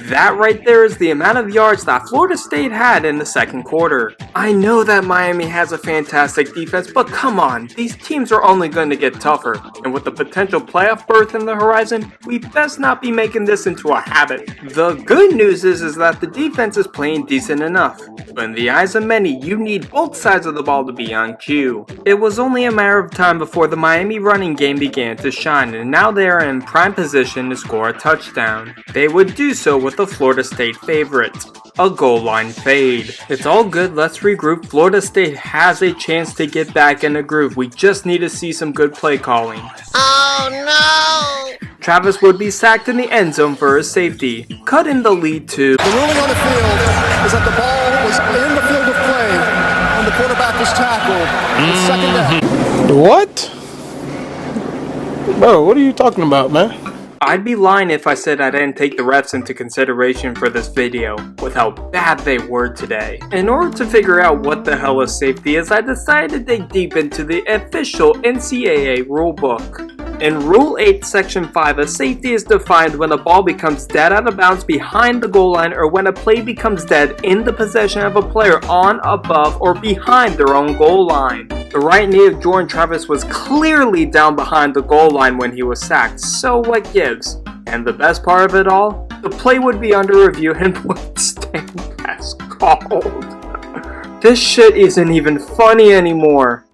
That right there is the amount of yards that Florida State had in the second quarter. I know that Miami has a fantastic defense, but come on, these teams are only going to get tougher, and with the potential playoff berth in the horizon, we best not be making this into a habit. The good news is that the defense is playing decent enough, but in the eyes of many, you need both sides of the ball to be on cue. It was only a matter of time before the Miami running game began to shine, and now they are in prime position to score a touchdown. They would do so with the Florida State favorite, a goal line fade. It's all good, let's regroup. Florida State has a chance to get back in the groove. We just need to see some good play calling. Oh no! Travis would be sacked in the end zone for a safety, cutting the lead to... The ruling on the field is that the ball was in the field of play when the quarterback was tackled. It's second down. What? Bro, what are you talking about, man? I'd be lying if I said I didn't take the refs into consideration for this video, with how bad they were today. In order to figure out what the hell a safety is, I decided to dig deep into the official NCAA rulebook. In Rule 8, Section 5, a safety is defined when a ball becomes dead out of bounds behind the goal line, or when a play becomes dead in the possession of a player on, above, or behind their own goal line. The right knee of Jordan Travis was clearly down behind the goal line when he was sacked, so what gives? And the best part of it all? The play would be under review and would stand as called. This shit isn't even funny anymore.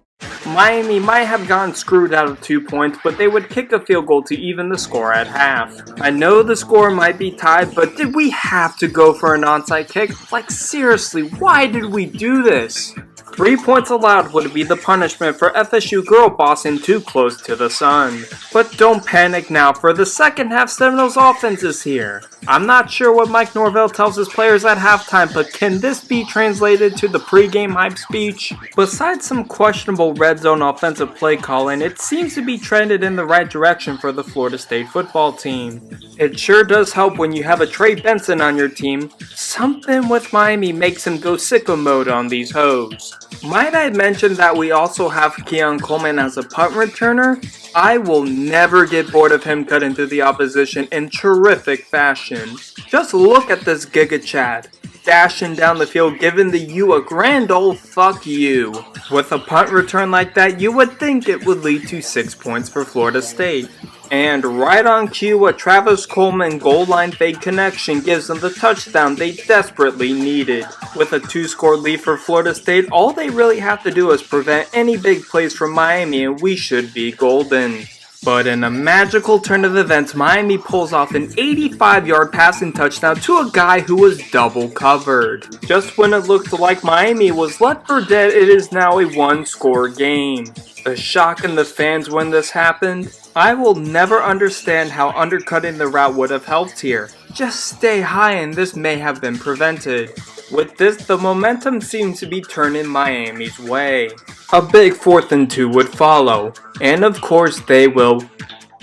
Miami might have gotten screwed out of 2 points, but they would kick a field goal to even the score at half. I know the score might be tied, but did we have to go for an onside kick? Like seriously, why did we do this? 3 points allowed would be the punishment for FSU girl bossing too close to the sun. But don't panic now, for the second half Seminoles offense is here. I'm not sure what Mike Norvell tells his players at halftime, but can this be translated to the pregame hype speech? Besides some questionable red zone offensive play calling, it seems to be trended in the right direction for the Florida State football team. It sure does help when you have a Trey Benson on your team. Something with Miami makes him go sicko mode on these hoes. Might I mention that we also have Keon Coleman as a punt returner? I will never get bored of him cutting through the opposition in terrific fashion. Just look at this Giga Chad, dashing down the field giving the U a grand old fuck you. With a punt return like that, you would think it would lead to 6 points for Florida State. And right on cue, a Travis Coleman goal line fade connection gives them the touchdown they desperately needed. With a 2-score lead for Florida State, all they really have to do is prevent any big plays from Miami and we should be golden. But in a magical turn of events, Miami pulls off an 85-yard passing touchdown to a guy who was double covered. Just when it looked like Miami was left for dead, it is now a 1-score game. The shock in the fans when this happened? I will never understand how undercutting the route would have helped here. Just stay high and this may have been prevented. With this, the momentum seems to be turning Miami's way. A big 4th and 2 would follow, and of course they will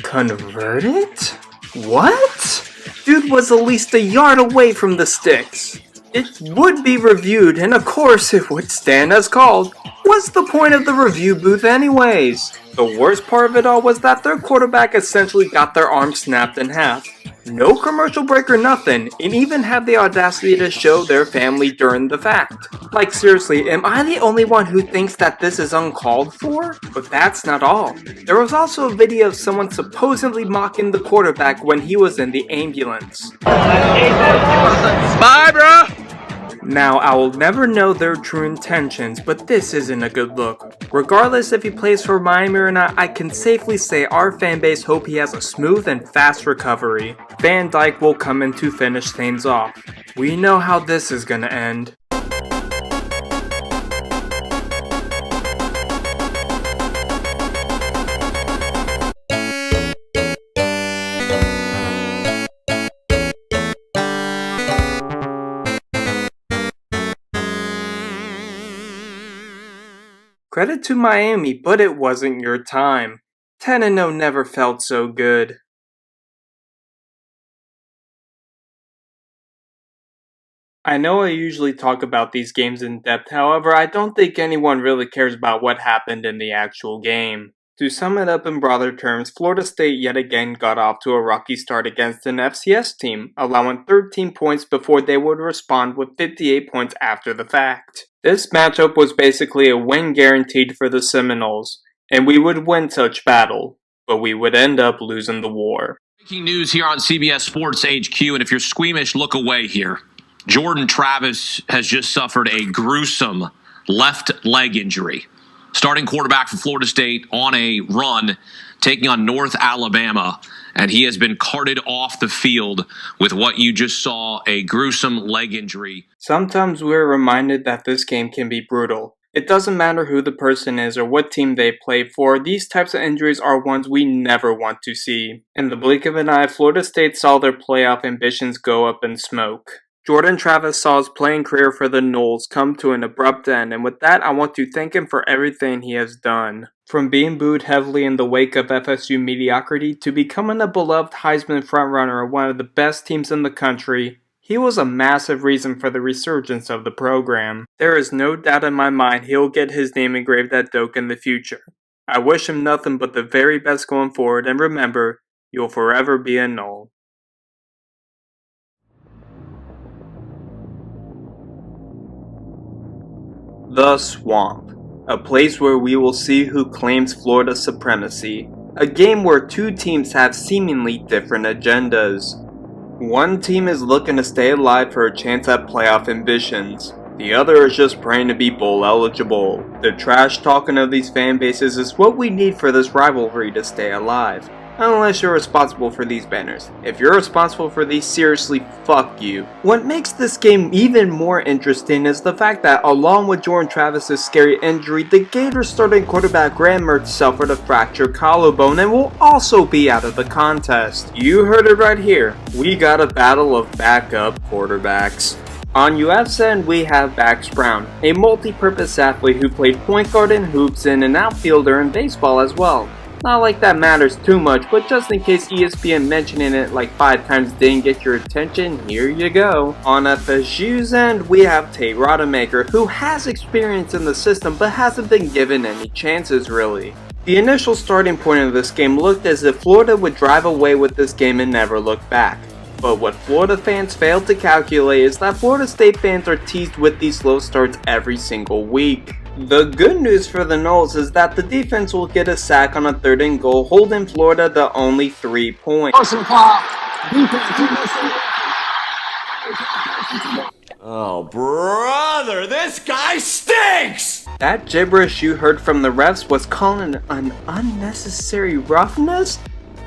convert it? What? Dude was at least a yard away from the sticks. It would be reviewed, and of course it would stand as called. What's the point of the review booth anyways? The worst part of it all was that their quarterback essentially got their arm snapped in half. No commercial break or nothing, and even had the audacity to show their family during the fact. Like seriously, am I the only one who thinks that this is uncalled for? But that's not all. There was also a video of someone supposedly mocking the quarterback when he was in the ambulance. Bye, bro! Now, I will never know their true intentions, but this isn't a good look. Regardless if he plays for Miami or not, I can safely say our fanbase hope he has a smooth and fast recovery. Van Dyke will come in to finish things off. We know how this is gonna end. Credit to Miami, but it wasn't your time. 10-0 never felt so good. I know I usually talk about these games in depth, however, I don't think anyone really cares about what happened in the actual game. To sum it up in broader terms, Florida State yet again got off to a rocky start against an FCS team, allowing 13 points before they would respond with 58 points after the fact. This matchup was basically a win guaranteed for the Seminoles, and we would win such battle, but we would end up losing the war. Breaking news here on CBS Sports HQ, and if you're squeamish, look away here. Jordan Travis has just suffered a gruesome left leg injury. Starting quarterback for Florida State on a run, taking on North Alabama, and he has been carted off the field with what you just saw, a gruesome leg injury. Sometimes we're reminded that this game can be brutal. It doesn't matter who the person is or what team they play for, these types of injuries are ones we never want to see. In the blink of an eye, Florida State saw their playoff ambitions go up in smoke. Jordan Travis saw his playing career for the Noles come to an abrupt end, and with that I want to thank him for everything he has done. From being booed heavily in the wake of FSU mediocrity to becoming a beloved Heisman frontrunner of one of the best teams in the country, he was a massive reason for the resurgence of the program. There is no doubt in my mind he'll get his name engraved at Doak in the future. I wish him nothing but the very best going forward, and remember, you'll forever be a Nole. The Swamp, a place where we will see who claims Florida supremacy, a game where two teams have seemingly different agendas. One team is looking to stay alive for a chance at playoff ambitions, the other is just praying to be bowl eligible. The trash talking of these fan bases is what we need for this rivalry to stay alive. Unless you're responsible for these banners. If you're responsible for these, seriously, fuck you. What makes this game even more interesting is the fact that along with Jordan Travis's scary injury, the Gators starting quarterback Graham Mertz suffered a fractured collarbone and will also be out of the contest. You heard it right here. We got a battle of backup quarterbacks. On UF's end, we have Bax Brown, a multi-purpose athlete who played point guard in hoops and an outfielder in baseball as well. Not like that matters too much, but just in case ESPN mentioning it like 5 times didn't get your attention, here you go. On FSU's end, we have Tate Rodemaker, who has experience in the system but hasn't been given any chances really. The initial starting point of this game looked as if Florida would drive away with this game and never look back. But what Florida fans failed to calculate is that Florida State fans are teased with these slow starts every single week. The good news for the Noles is that the defense will get a sack on a 3rd and goal, holding Florida to only 3 points. Oh, brother, this guy stinks! That gibberish you heard from the refs was calling an unnecessary roughness?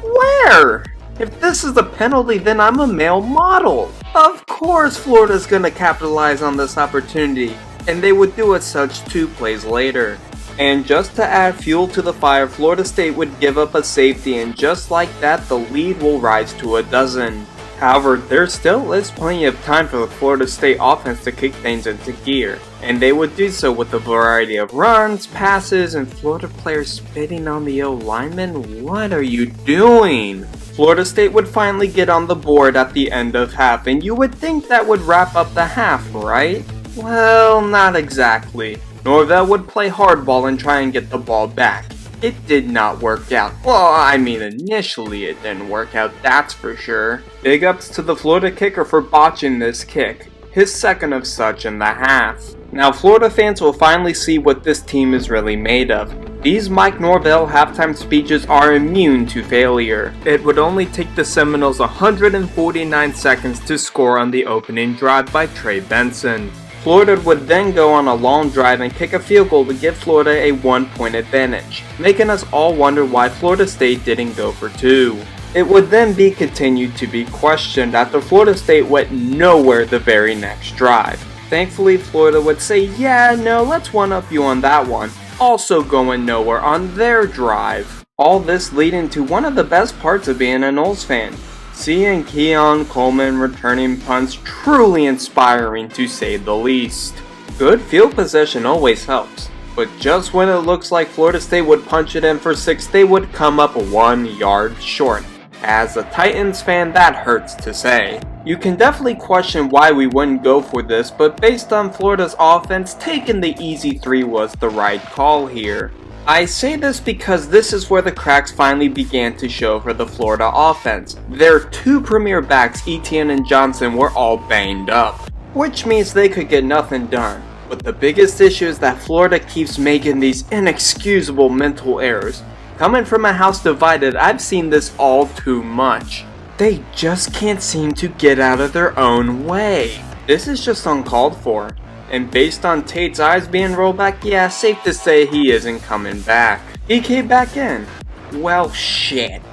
Where? If this is a penalty, then I'm a male model. Of course Florida's gonna capitalize on this opportunity, and they would do as such 2 plays later. And just to add fuel to the fire, Florida State would give up a safety, and just like that, the lead will rise to a dozen. However, there still is plenty of time for the Florida State offense to kick things into gear, and they would do so with a variety of runs, passes, and Florida players spitting on the O-lineman. What are you doing? Florida State would finally get on the board at the end of half, and you would think that would wrap up the half, right? Well, not exactly. Norvell would play hardball and try and get the ball back. It did not work out. Well, I mean, initially it didn't work out, that's for sure. Big ups to the Florida kicker for botching this kick, his second of such in the half. Now Florida fans will finally see what this team is really made of. These Mike Norvell halftime speeches are immune to failure. It would only take the Seminoles 149 seconds to score on the opening drive by Trey Benson. Florida would then go on a long drive and kick a field goal to give Florida a 1-point advantage, making us all wonder why Florida State didn't go for 2. It would then be continued to be questioned after Florida State went nowhere the very next drive. Thankfully, Florida would say, yeah, no, let's one-up you on that one, also going nowhere on their drive. All this leading to one of the best parts of being a Noles fan. Seeing Keon Coleman returning punts truly inspiring to say the least. Good field position always helps, but just when it looks like Florida State would punch it in for 6, they would come up 1 yard short. As a Titans fan, that hurts to say. You can definitely question why we wouldn't go for this, but based on Florida's offense, taking the easy 3 was the right call here. I say this because this is where the cracks finally began to show for the Florida offense. Their 2 premier backs, Etienne and Johnson, were all banged up, which means they could get nothing done. But the biggest issue is that Florida keeps making these inexcusable mental errors. Coming from a house divided, I've seen this all too much. They just can't seem to get out of their own way. This is just uncalled for. And based on Tate's eyes being rolled back, yeah, safe to say he isn't coming back. He came back in. Well, shit.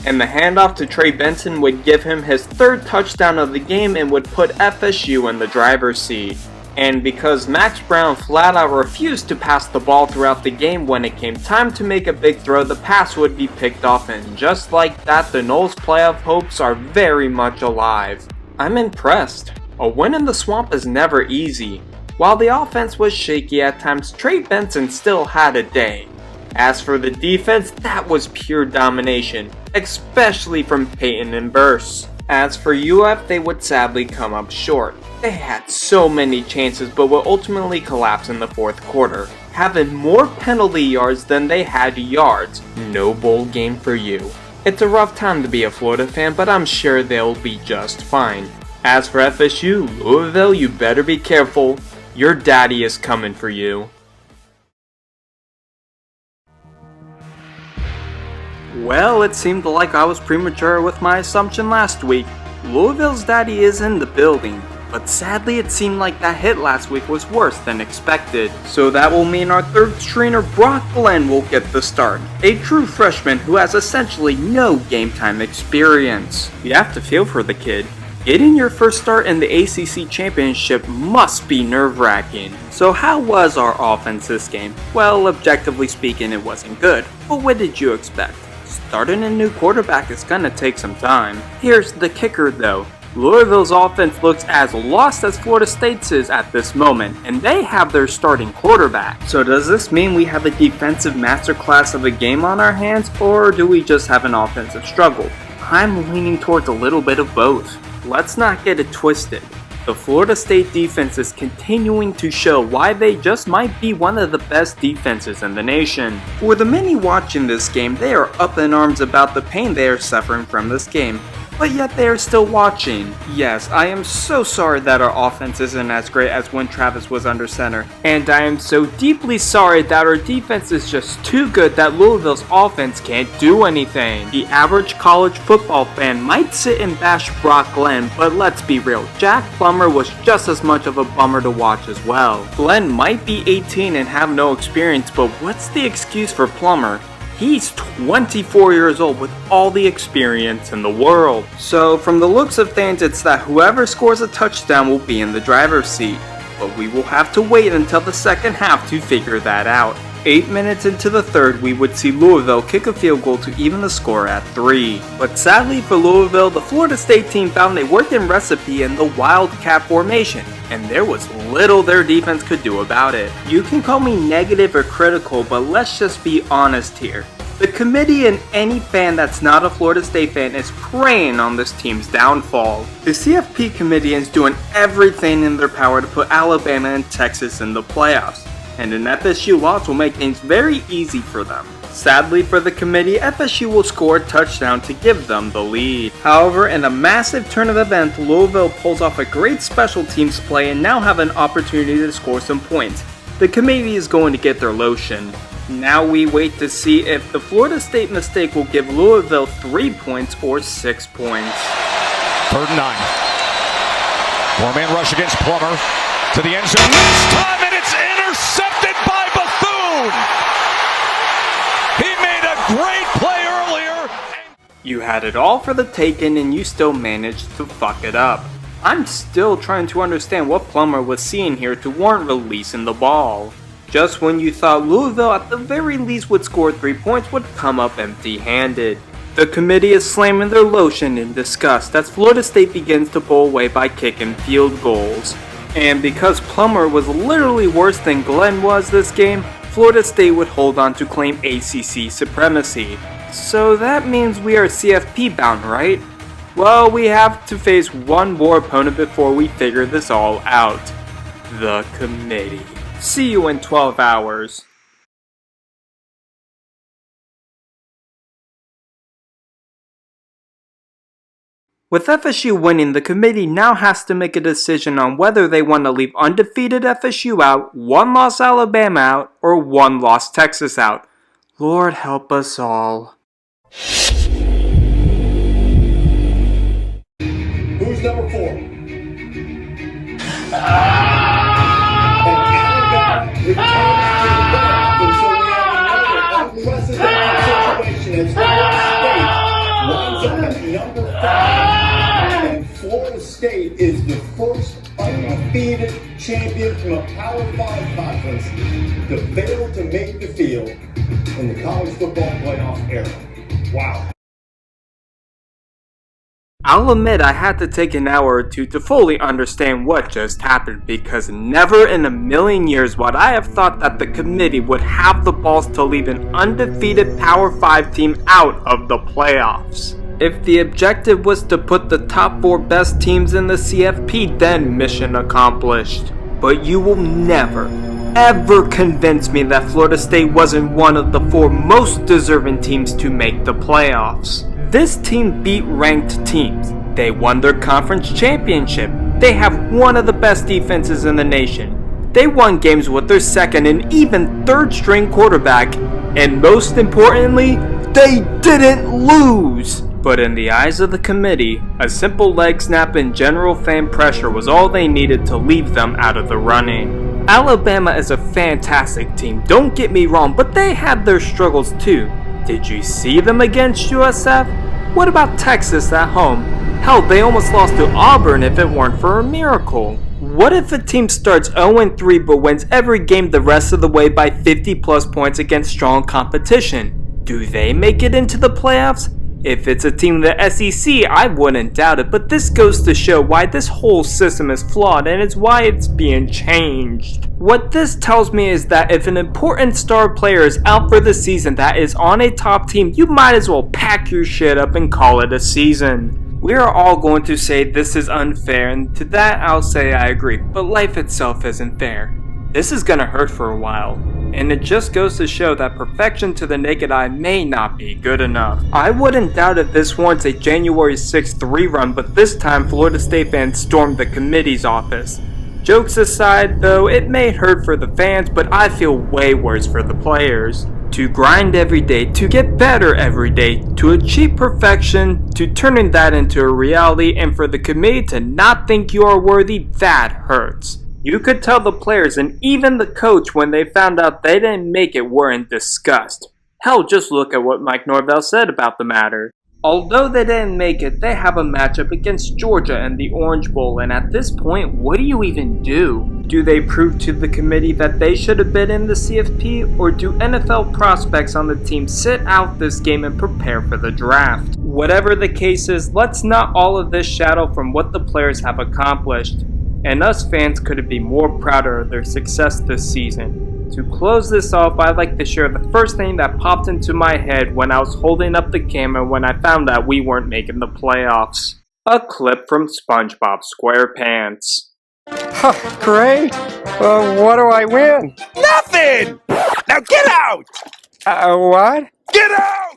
And the handoff to Trey Benson would give him his 3rd touchdown of the game and would put FSU in the driver's seat. And because Max Brown flat out refused to pass the ball throughout the game, when it came time to make a big throw, the pass would be picked off, and just like that, the Noles playoff hopes are very much alive. I'm impressed. A win in the swamp is never easy. While the offense was shaky at times, Trey Benson still had a day. As for the defense, that was pure domination, especially from Peyton and Burse. As for UF, they would sadly come up short. They had so many chances but would ultimately collapse in the 4th quarter, having more penalty yards than they had yards. No bowl game for you. It's a rough time to be a Florida fan, but I'm sure they'll be just fine. As for FSU, Louisville, you better be careful. Your daddy is coming for you. Well, it seemed like I was premature with my assumption last week. Louisville's daddy is in the building, but sadly it seemed like that hit last week was worse than expected. So that will mean our 3rd stringer Brock Glenn will get the start, a true freshman who has essentially no game time experience. You have to feel for the kid. Getting your first start in the ACC Championship must be nerve-wracking. So how was our offense this game? Well, objectively speaking, it wasn't good. But what did you expect? Starting a new quarterback is gonna take some time. Here's the kicker though. Louisville's offense looks as lost as Florida State's is at this moment, and they have their starting quarterback. So does this mean we have a defensive masterclass of a game on our hands, or do we just have an offensive struggle? I'm leaning towards a little bit of both. Let's not get it twisted. The Florida State defense is continuing to show why they just might be one of the best defenses in the nation. For the many watching this game, they are up in arms about the pain they are suffering from this game, but yet they are still watching. Yes, I am so sorry that our offense isn't as great as when Travis was under center, and I am so deeply sorry that our defense is just too good that Louisville's offense can't do anything. The average college football fan might sit and bash Brock Glenn, but let's be real, Jack Plummer was just as much of a bummer to watch as well. Glenn might be 18 and have no experience, but what's the excuse for Plummer? He's 24 years old with all the experience in the world. So from the looks of things, it's that whoever scores a touchdown will be in the driver's seat. But we will have to wait until the second half to figure that out. 8 minutes into the 3rd, we would see Louisville kick a field goal to even the score at 3. But sadly for Louisville, the Florida State team found a working recipe in the Wildcat formation, and there was little their defense could do about it. You can call me negative or critical, but let's just be honest here. The committee and any fan that's not a Florida State fan is preying on this team's downfall. The CFP committee is doing everything in their power to put Alabama and Texas in the playoffs, and an FSU loss will make things very easy for them. Sadly for the committee, FSU will score a touchdown to give them the lead. However, in a massive turn of events, Louisville pulls off a great special teams play and now have an opportunity to score some points. The committee is going to get their lotion. Now we wait to see if the Florida State mistake will give Louisville 3 points or 6 points. 3rd and 9. 4-man rush against Plummer to the end zone. This time, and it's intercepted by Bethune. He made a great play earlier. You had it all for the taking and you still managed to fuck it up. I'm still trying to understand what Plummer was seeing here to warrant releasing the ball. Just when you thought Louisville at the very least would score 3 points would come up empty-handed. The committee is slamming their lotion in disgust as Florida State begins to pull away by kicking field goals. And because Plummer was literally worse than Glenn was this game, Florida State would hold on to claim ACC supremacy. So that means we are CFP bound, right? Well, we have to face one more opponent before we figure this all out. The committee. See you in 12 hours. With FSU winning, the committee now has to make a decision on whether they want to leave undefeated FSU out, 1-loss Alabama out, or 1-loss Texas out. Lord help us all. Who's number 4? Returns to the playoff, and so we have another unprecedented situation as Florida State winds up at number 5, and Florida State is the first undefeated champion from a Power 5 conference to fail to make the field in the college football playoff era. Wow. I'll admit I had to take an hour or two to fully understand what just happened because never in a million years would I have thought that the committee would have the balls to leave an undefeated Power 5 team out of the playoffs. If the objective was to put the top 4 best teams in the CFP, then mission accomplished. But you will never, ever convince me that Florida State wasn't one of the 4 most deserving teams to make the playoffs. This team beat ranked teams. They won their conference championship. They have one of the best defenses in the nation. They won games with their 2nd and even 3rd string quarterback. And most importantly, they didn't lose. But in the eyes of the committee, a simple leg snap and general fan pressure was all they needed to leave them out of the running. Alabama is a fantastic team, don't get me wrong, but they had their struggles too. Did you see them against USF? What about Texas at home? Hell, they almost lost to Auburn if it weren't for a miracle. What if a team starts 0-3 but wins every game the rest of the way by 50 plus points against strong competition? Do they make it into the playoffs? If it's a team in the SEC, I wouldn't doubt it, but this goes to show why this whole system is flawed and it's why it's being changed. What this tells me is that if an important star player is out for the season that is on a top team, you might as well pack your shit up and call it a season. We are all going to say this is unfair, and to that I'll say I agree, but life itself isn't fair. This is gonna hurt for a while, and it just goes to show that perfection to the naked eye may not be good enough. I wouldn't doubt if this warrants a January 6th rerun, but this time Florida State fans stormed the committee's office. Jokes aside though, it may hurt for the fans, but I feel way worse for the players. To grind every day, to get better every day, to achieve perfection, to turning that into a reality, and for the committee to not think you are worthy, that hurts. You could tell the players and even the coach when they found out they didn't make it were in disgust. Hell, just look at what Mike Norvell said about the matter. Although they didn't make it, they have a matchup against Georgia in the Orange Bowl, and at this point, what do you even do? Do they prove to the committee that they should have been in the CFP, or do NFL prospects on the team sit out this game and prepare for the draft? Whatever the case is, let's not all of this shadow from what the players have accomplished. And us fans couldn't be more prouder of their success this season. To close this off, I'd like to share the first thing that popped into my head when I was holding up the camera when I found out we weren't making the playoffs. A clip from SpongeBob SquarePants. Great. What do I win? Nothing! Now get out! What? Get out!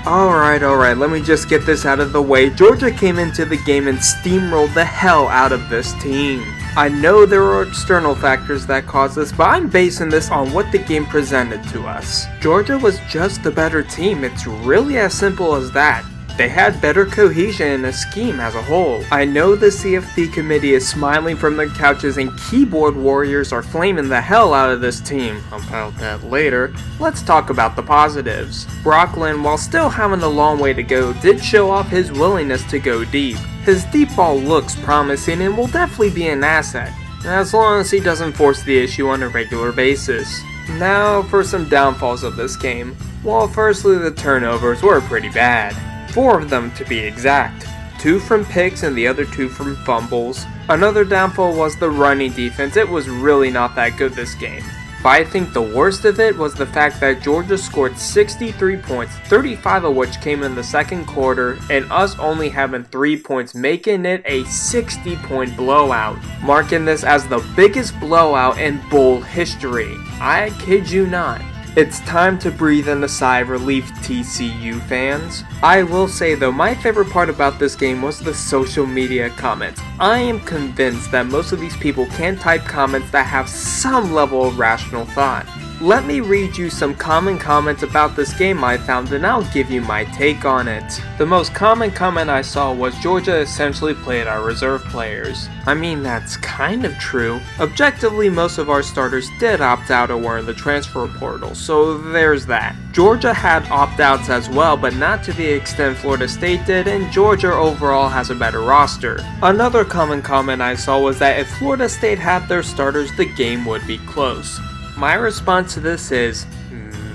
Alright, let me just get this out of the way. Georgia came into the game and steamrolled the hell out of this team. I know there are external factors that caused this, but I'm basing this on what the game presented to us. Georgia was just the better team. It's really as simple as that. They had better cohesion and a scheme as a whole. I know the CFP committee is smiling from their couches and keyboard warriors are flaming the hell out of this team. About that later. Let's talk about the positives. Brocklin, while still having a long way to go, did show off his willingness to go deep. His deep ball looks promising and will definitely be an asset, as long as he doesn't force the issue on a regular basis. Now for some downfalls of this game. Well, firstly, the turnovers were pretty bad. 4 of them to be exact. 2 from picks and the other 2 from fumbles. Another downfall was the running defense. It was really not that good this game. But I think the worst of it was the fact that Georgia scored 63 points, 35 of which came in the second quarter, and us only having 3 points, making it a 60-point blowout, marking this as the biggest blowout in bowl history. I kid you not. It's time to breathe in a sigh of relief, TCU fans. I will say though, my favorite part about this game was the social media comments. I am convinced that most of these people can type comments that have some level of rational thought. Let me read you some common comments about this game I found and I'll give you my take on it. The most common comment I saw was Georgia essentially played our reserve players. I mean, that's kind of true. Objectively, most of our starters did opt out or were in the transfer portal, so there's that. Georgia had opt-outs as well, but not to the extent Florida State did, and Georgia overall has a better roster. Another common comment I saw was that if Florida State had their starters, the game would be close. My response to this is,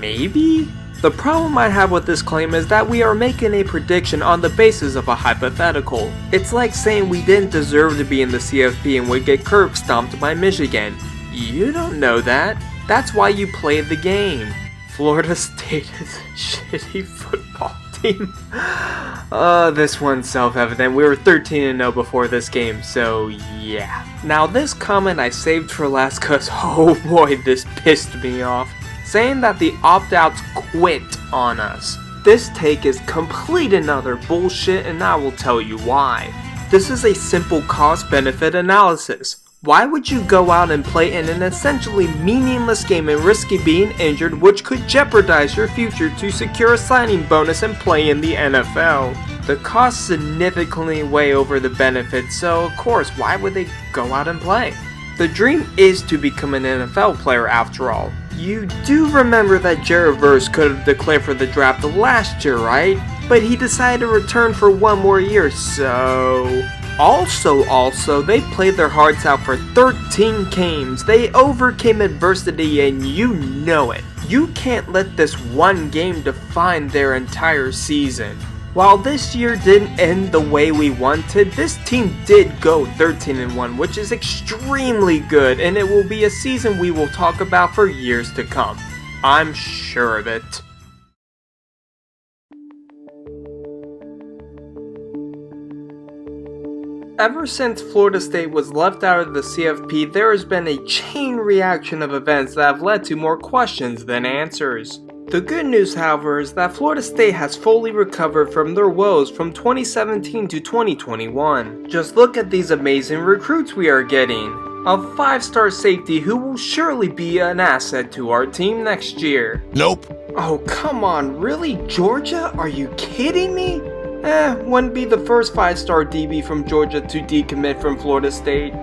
maybe? The problem I have with this claim is that we are making a prediction on the basis of a hypothetical. It's like saying we didn't deserve to be in the CFP and would get curb stomped by Michigan. You don't know that. That's why you played the game. Florida State is a shitty football team. This one's self-evident. We were 13-0 before this game, so yeah. Now this comment I saved for last cause oh boy, this pissed me off. Saying that the opt-outs quit on us. This take is complete and utter bullshit and I will tell you why. This is a simple cost-benefit analysis. Why would you go out and play in an essentially meaningless game and risk being injured, which could jeopardize your future to secure a signing bonus and play in the NFL? The costs significantly weigh over the benefits, so of course, why would they go out and play? The dream is to become an NFL player after all. You do remember that Jared Verse could have declared for the draft last year, right? But he decided to return for one more year, so... Also, they played their hearts out for 13 games. They overcame adversity and you know it. You can't let this one game define their entire season. While this year didn't end the way we wanted, this team did go 13-1, which is extremely good, and it will be a season we will talk about for years to come. I'm sure of it. Ever since Florida State was left out of the CFP, there has been a chain reaction of events that have led to more questions than answers. The good news, however, is that Florida State has fully recovered from their woes from 2017 to 2021. Just look at these amazing recruits we are getting. A 5-star safety who will surely be an asset to our team next year. Nope. Oh, come on, really? Georgia? Are you kidding me? Wouldn't be the first 5-star DB from Georgia to decommit from Florida State.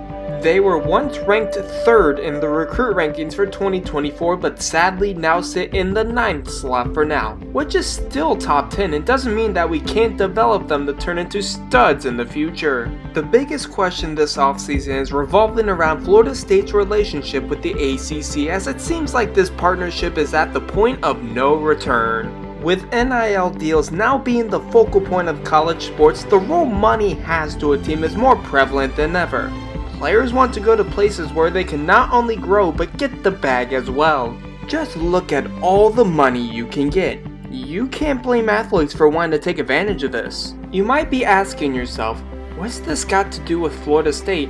They were once ranked 3rd in the recruit rankings for 2024, but sadly now sit in the 9th slot for now, which is still top 10 and doesn't mean that we can't develop them to turn into studs in the future. The biggest question this offseason is revolving around Florida State's relationship with the ACC, as it seems like this partnership is at the point of no return. With NIL deals now being the focal point of college sports, the role money has to a team is more prevalent than ever. Players want to go to places where they can not only grow but get the bag as well. Just look at all the money you can get. You can't blame athletes for wanting to take advantage of this. You might be asking yourself, what's this got to do with Florida State?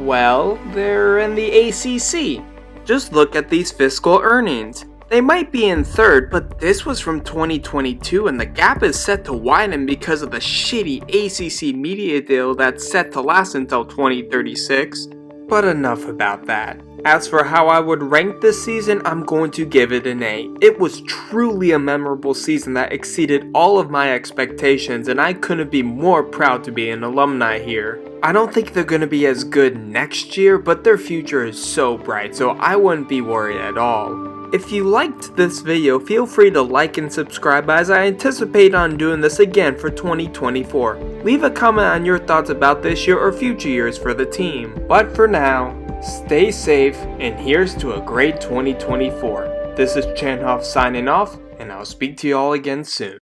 Well, they're in the ACC. Just look at these fiscal earnings. They might be in third, but this was from 2022 and the gap is set to widen because of the shitty ACC media deal that's set to last until 2036. But enough about that. As for how I would rank this season, I'm going to give it an A. It was truly a memorable season that exceeded all of my expectations, and I couldn't be more proud to be an alumni here. I don't think they're going to be as good next year, but their future is so bright, so I wouldn't be worried at all. If you liked this video, feel free to like and subscribe as I anticipate on doing this again for 2024. Leave a comment on your thoughts about this year or future years for the team. But for now, stay safe and here's to a great 2024. This is Chanhoff signing off, and I'll speak to you all again soon.